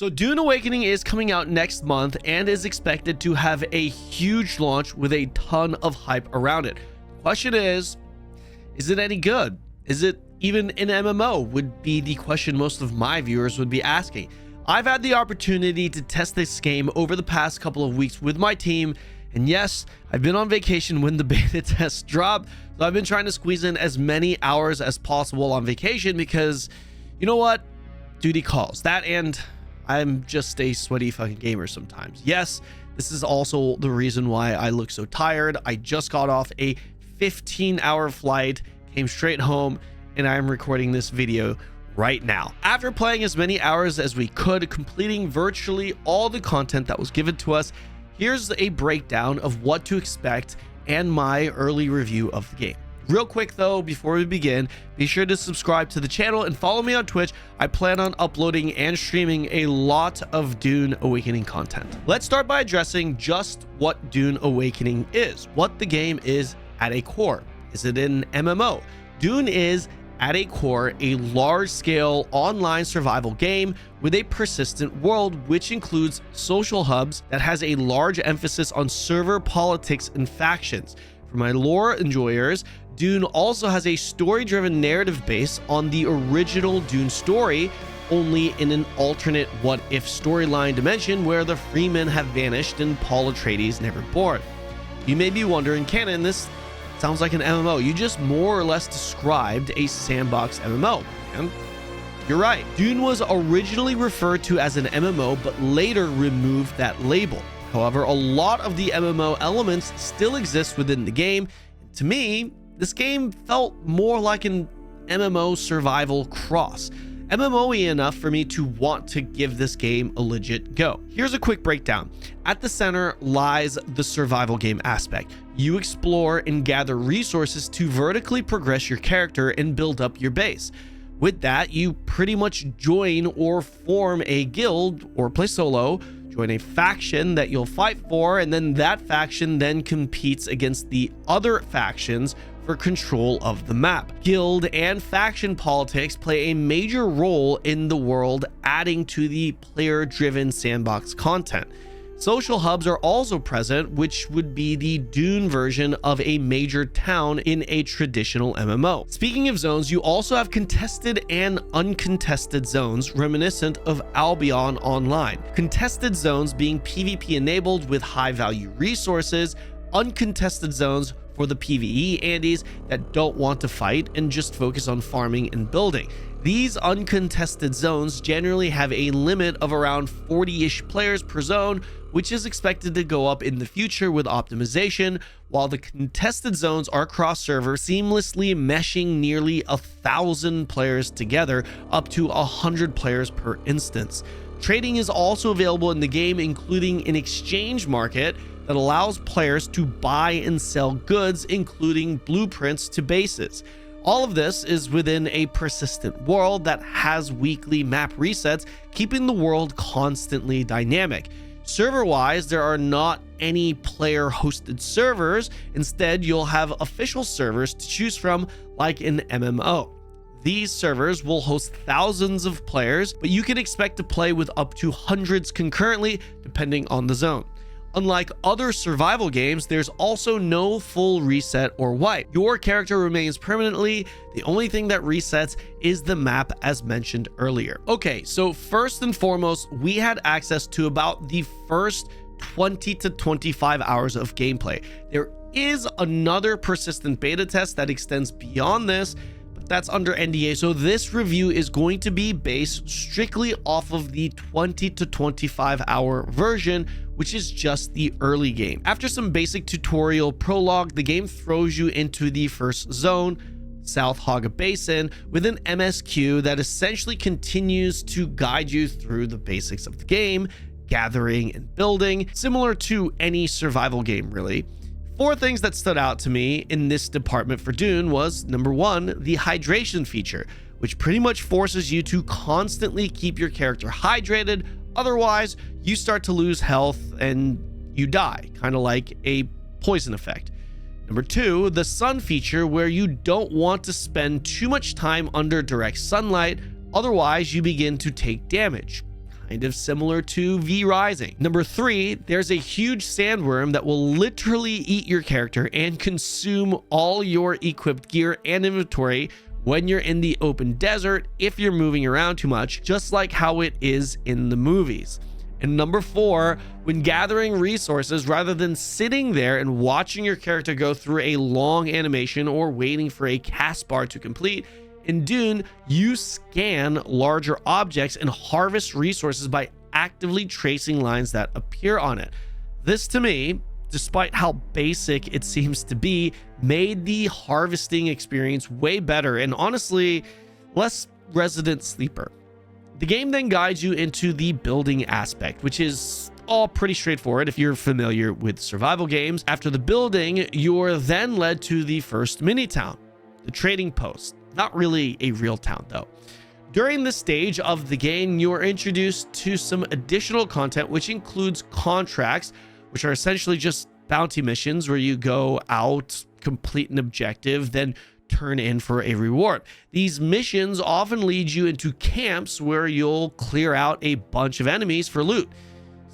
So Dune Awakening is coming out next month and is expected to have a huge launch with a ton of hype around it. Question is it any good? Is it even an MMO? Would be the question most of my viewers would be asking. I've had the opportunity to test this game over the past couple of weeks with my team, and yes, I've been on vacation when the beta tests dropped, so I've been trying to squeeze in as many hours as possible on vacation because, you know what? Duty calls. That, and I'm just a sweaty fucking gamer sometimes. Yes, this is also the reason why I look so tired. I just got off a 15-hour flight, came straight home, and I'm recording this video right now. After playing as many hours as we could, completing virtually all the content that was given to us, here's a breakdown of what to expect and my early review of the game. Real quick though, before we begin, be sure to subscribe to the channel and follow me on Twitch. I plan on uploading and streaming a lot of Dune Awakening content. Let's start by addressing just what Dune Awakening is, what the game is at a core. Is it an MMO? Dune is, at a core, a large-scale online survival game with a persistent world, which includes social hubs that has a large emphasis on server politics and factions. For my lore enjoyers, Dune also has a story-driven narrative base on the original Dune story, only in an alternate what-if storyline dimension where the Freemen have vanished and Paul Atreides never born. You may be wondering, Kanon, this sounds like an MMO. You just more or less described a sandbox MMO, and you're right. Dune was originally referred to as an MMO, but later removed that label. However, a lot of the MMO elements still exist within the game. To me, this game felt more like an MMO survival cross. MMO-y enough for me to want to give this game a legit go. Here's a quick breakdown. At the center lies the survival game aspect. You explore and gather resources to vertically progress your character and build up your base. With that, you pretty much join or form a guild or play solo, join a faction that you'll fight for, and then that faction then competes against the other factions for control of the map. Guild and faction politics play a major role in the world, adding to the player-driven sandbox content. Social hubs are also present, which would be the Dune version of a major town in a traditional MMO. Speaking of zones, you also have contested and uncontested zones reminiscent of Albion Online. Contested zones being PvP enabled with high value resources, uncontested zones for the PvE Andes that don't want to fight and just focus on farming and building. These uncontested zones generally have a limit of around 40-ish players per zone, which is expected to go up in the future with optimization, while the contested zones are cross-server, seamlessly meshing nearly 1,000 players together, up to 100 players per instance. Trading is also available in the game, including an exchange market that allows players to buy and sell goods, including blueprints to bases. All of this is within a persistent world that has weekly map resets, keeping the world constantly dynamic. Server-wise, there are not any player-hosted servers. Instead, you'll have official servers to choose from, like an MMO. These servers will host thousands of players, but you can expect to play with up to hundreds concurrently, depending on the zone. Unlike other survival games, there's also no full reset or wipe. Your character remains permanently. The only thing that resets is the map, as mentioned earlier. Okay, so first and foremost, we had access to about the first 20 to 25 hours of gameplay. There is another persistent beta test that extends beyond this, but that's under NDA, so this review is going to be based strictly off of the 20 to 25 hour version, which is just the early game. After some basic tutorial prologue, the game throws you into the first zone, South Haga Basin, with an MSQ that essentially continues to guide you through the basics of the game, gathering and building, similar to any survival game really. 4 things that stood out to me in this department for Dune was, number 1, the hydration feature, which pretty much forces you to constantly keep your character hydrated. Otherwise, you start to lose health and you die, kind of like a poison effect. Number 2, the sun feature, where you don't want to spend too much time under direct sunlight, otherwise you begin to take damage. kind of similar to V Rising. Number 3, there's a huge sandworm that will literally eat your character and consume all your equipped gear and inventory when you're in the open desert if you're moving around too much, just like how it is in the movies. And number 4, when gathering resources, rather than sitting there and watching your character go through a long animation or waiting for a cast bar to complete, in Dune, you scan larger objects and harvest resources by actively tracing lines that appear on it. This, to me, despite how basic it seems to be, made the harvesting experience way better and honestly less resident sleeper. The game then guides you into the building aspect, which is all pretty straightforward if you're familiar with survival games. After the building, you're then led to the first mini town, the trading post. Not really a real town though. During this stage of the game, you are introduced to some additional content, which includes contracts, which are essentially just bounty missions where you go out, complete an objective, then turn in for a reward. These missions often lead you into camps where you'll clear out a bunch of enemies for loot.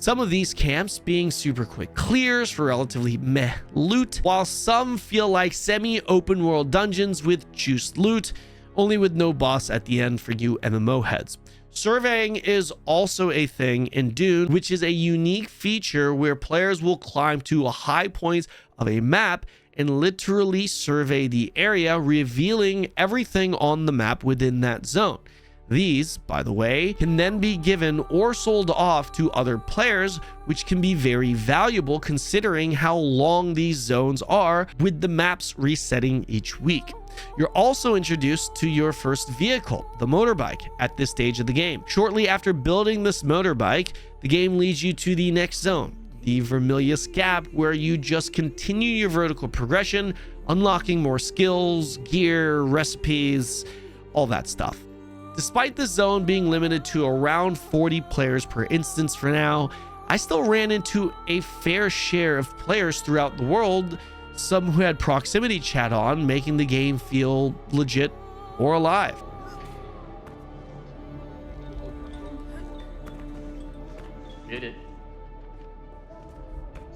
Some of these camps being super quick clears for relatively meh loot, while some feel like semi-open world dungeons with juiced loot, only with no boss at the end for you MMO heads. Surveying is also a thing in Dune, which is a unique feature where players will climb to a high point of a map and literally survey the area, revealing everything on the map within that zone. These, by the way, can then be given or sold off to other players, which can be very valuable considering how long these zones are, with the maps resetting each week. You're also introduced to your first vehicle, the motorbike, at this stage of the game. Shortly after building this motorbike, the game leads you to the next zone, the Vermilius Gap, where you just continue your vertical progression, unlocking more skills, gear, recipes, all that stuff. Despite this zone being limited to around 40 players per instance for now, I still ran into a fair share of players throughout the world, some who had proximity chat on, making the game feel legit or alive. Did it.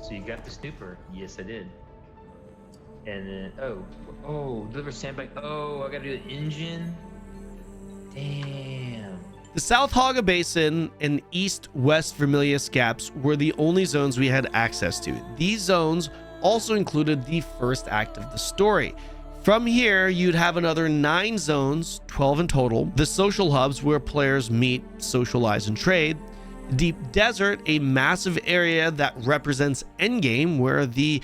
So you got the snooper. Yes, I did. And then, deliver sandbag. Oh, I gotta do the engine. Damn. The South Haga Basin and East-West Vermilius Gaps were the only zones we had access to. These zones also included the first act of the story. From here, you'd have another 9 zones, 12 in total, the social hubs where players meet, socialize, and trade, the Deep Desert, a massive area that represents Endgame, where the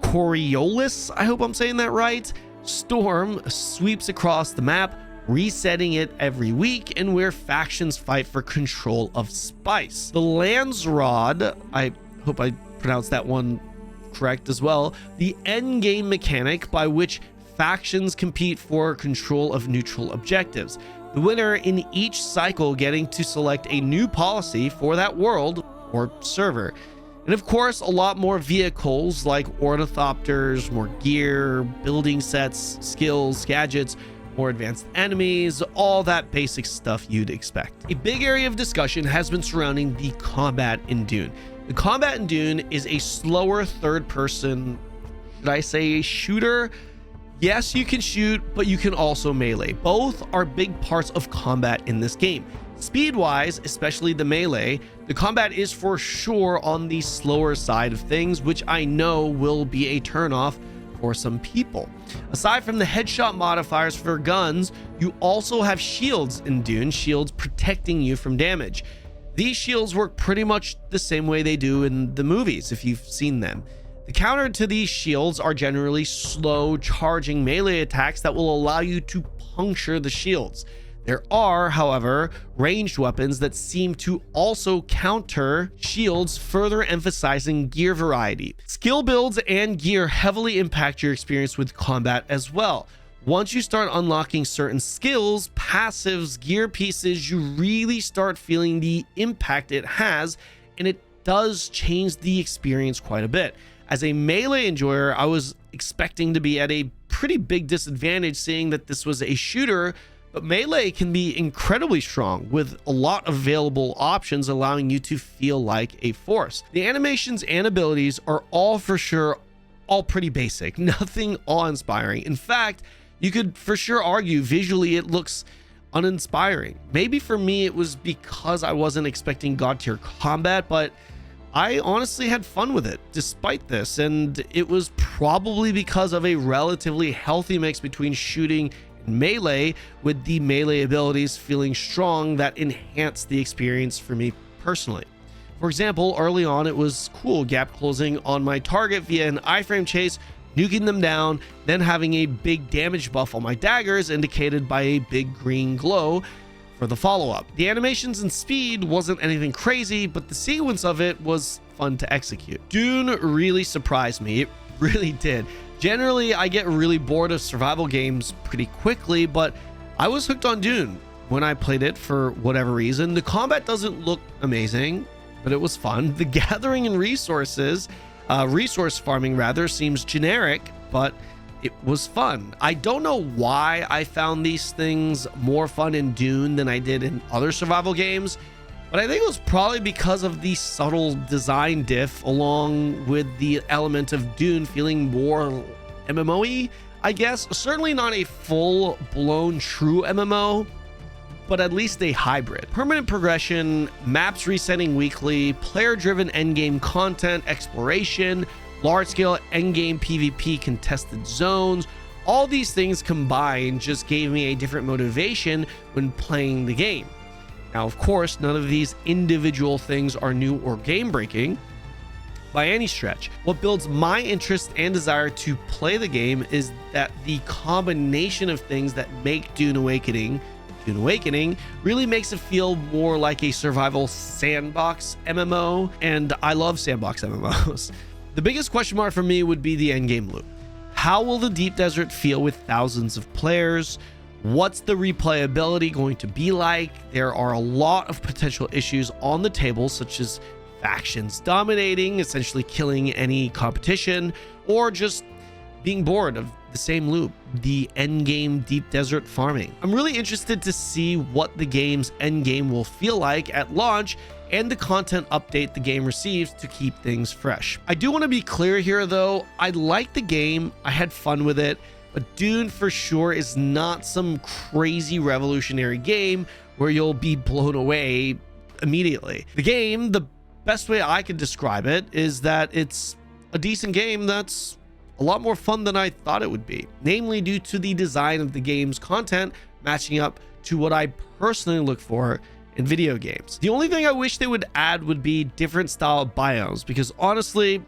Coriolis, I hope I'm saying that right, storm sweeps across the map, resetting it every week, and where factions fight for control of spice. The Landsrod, I hope I pronounced that one correct as well, the end game mechanic by which factions compete for control of neutral objectives, the winner in each cycle getting to select a new policy for that world or server. And of course, a lot more vehicles like ornithopters, more gear, building sets, skills, gadgets, more advanced enemies, all that basic stuff you'd expect. A big area of discussion has been surrounding the combat in Dune. The combat in Dune is a slower third-person, should I say, shooter? Yes, you can shoot, but you can also melee. Both are big parts of combat in this game. Speed-wise, especially the melee, the combat is for sure on the slower side of things, which I know will be a turnoff for some people. Aside from the headshot modifiers for guns, you also have shields in Dune, shields protecting you from damage. These shields work pretty much the same way they do in the movies, if you've seen them. The counter to these shields are generally slow charging melee attacks that will allow you to puncture the shields. There are, however, ranged weapons that seem to also counter shields, further emphasizing gear variety. Skill builds and gear heavily impact your experience with combat as well. Once you start unlocking certain skills, passives, gear pieces, you really start feeling the impact it has, and it does change the experience quite a bit. As a melee enjoyer, I was expecting to be at a pretty big disadvantage, seeing that this was a shooter But melee can be incredibly strong with a lot of available options, allowing you to feel like a force. The animations and abilities are all for sure all pretty basic, nothing awe-inspiring. In fact, you could for sure argue visually it looks uninspiring. Maybe for me it was because I wasn't expecting god tier combat, but I honestly had fun with it despite this, and it was probably because of a relatively healthy mix between shooting and melee, with the melee abilities feeling strong that enhanced the experience for me personally. For example, early on it was cool gap closing on my target via an iframe chase, nuking them down, then having a big damage buff on my daggers indicated by a big green glow for the follow-up. The animations and speed wasn't anything crazy, but the sequence of it was fun to execute. Dune really surprised me. It really did. Generally, I get really bored of survival games pretty quickly, but I was hooked on Dune when I played it for whatever reason. The combat doesn't look amazing, but it was fun. The gathering and resource farming rather, seems generic, but it was fun. I don't know why I found these things more fun in Dune than I did in other survival games, but I think it was probably because of the subtle design diff, along with the element of Dune feeling more MMO-y, I guess. Certainly not a full-blown true MMO, but at least a hybrid. Permanent progression, maps resetting weekly, player-driven endgame content, exploration, large-scale endgame PvP contested zones, all these things combined just gave me a different motivation when playing the game. Now, of course, none of these individual things are new or game-breaking by any stretch. What builds my interest and desire to play the game is that the combination of things that make Dune Awakening really makes it feel more like a survival sandbox MMO, and I love sandbox MMOs. The biggest question mark for me would be the endgame loop. How will the deep desert feel with thousands of players? What's the replayability going to be like? There are a lot of potential issues on the table, such as factions dominating, essentially killing any competition, or just being bored of the same loop, the endgame deep desert farming. I'm really interested to see what the game's endgame will feel like at launch and the content update the game receives to keep things fresh. I do want to be clear here though, I like the game, I had fun with it, but Dune for sure is not some crazy revolutionary game where you'll be blown away immediately. The game, the best way I could describe it is that it's a decent game that's a lot more fun than I thought it would be, namely due to the design of the game's content matching up to what I personally look for in video games. The only thing I wish they would add would be different style biomes, because honestly,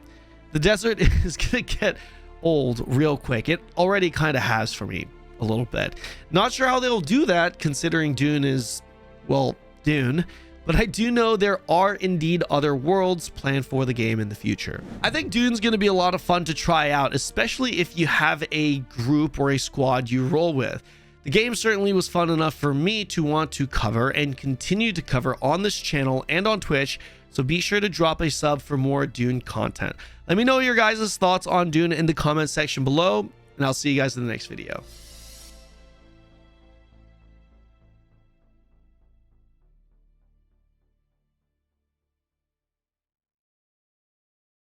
the desert is gonna get old real quick. It already kind of has for me a little bit. Not sure how they'll do that considering Dune is, well, Dune, but I do know there are indeed other worlds planned for the game in the future. I think Dune's going to be a lot of fun to try out, especially if you have a group or a squad you roll with. The game certainly was fun enough for me to want to cover and continue to cover on this channel and on Twitch, so be sure to drop a sub for more Dune content. Let me know your guys' thoughts on Dune in the comment section below, and I'll see you guys in the next video.